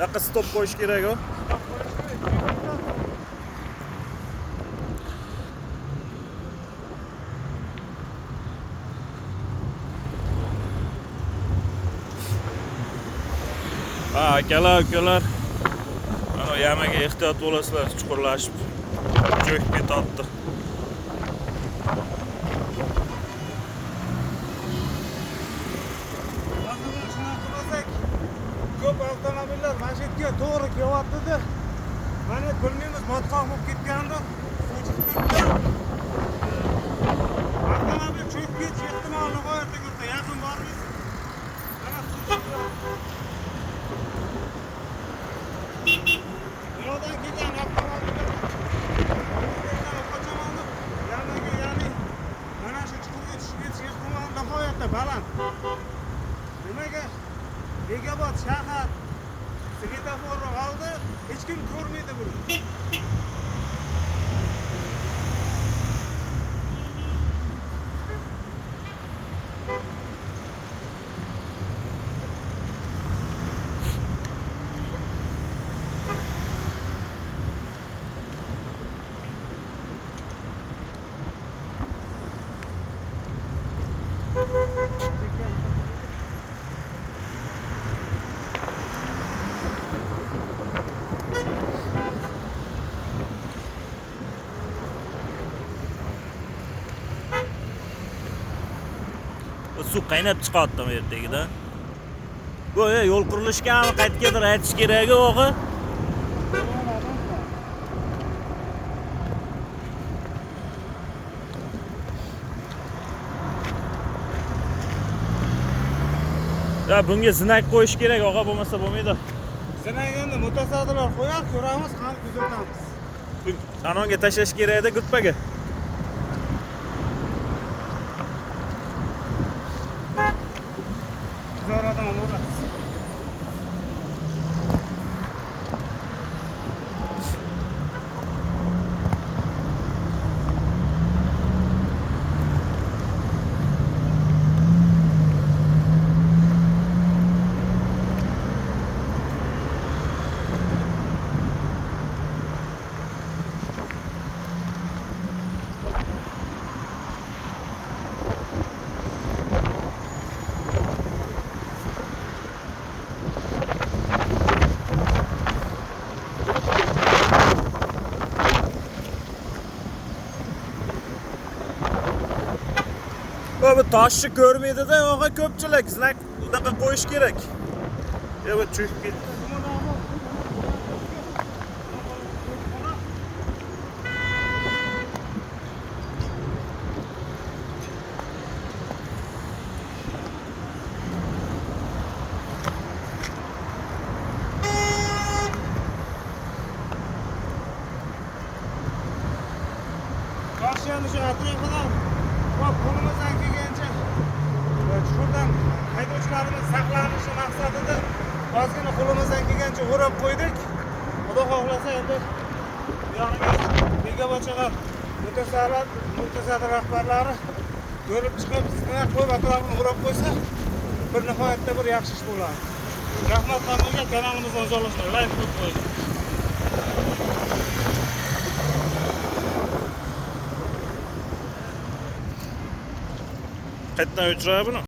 Yoqqa stop qo'yish kerak o. Ha, akalar. Mana yamaga ehtiyot bo'lasizlar, chuqurlashib. Cho'kib ketadi. Ko'p avtomobillar mana shu yerga to'g'ri kelyapti-da. Mana bilmaymiz, botqoq bo'lib ketganda suv chiqib turibdi. Avtomobil cho'kib ketish ehtimoli nihoyatda katta. Yaqin bormiz. Mana suv chiqyapti. Yo'ldan kelgan avtomobillar ya'ni mana shu chuqurga tushib ketish ehtimoli nihoyatda baland. Nimaga? Bekobod shahar svetoforni oldi, hech kim ko'rmaydi buni. Suv qaynab chiqadi bu yerdagidan. Bu yo'l qurilishgami, qaytgadir aytish kerak o'g'i. Ya bunga zinak qo'yish kerak, og'a, bo'lmasa bo'lmaydi. Zinak endi mutasaddilar qo'yar, ko'ramiz, qani kuzatamiz. Kanonga tashlash kerak-da gurpaga. Zo'radan o'ramiz. Bu toshni ko'rmaydi-da, og'a, ko'pchilik zinak bunaqa qo'yish kerak. Ya bu cho'kib ketdi. Toshlarni shu atrofidan qo'limizdan kelgancha chuqurdan haydovchilarimiz saqlanishi maqsadida ozgina qo'limizdan kelgancha o'rab qo'ydik. Xudo xohlasa endi yoniga Bekobod shahar mutasaddi rahbarlari ko'rib chiqib, sizga qo'yib atrofini o'rab qo'ysa, bir nihoyatda bir yaxshi ish bo'ladi. Rahmat hammaga, kanalimizni joylashtirib, like qo'ying. Qayerdan o'chiradi buni?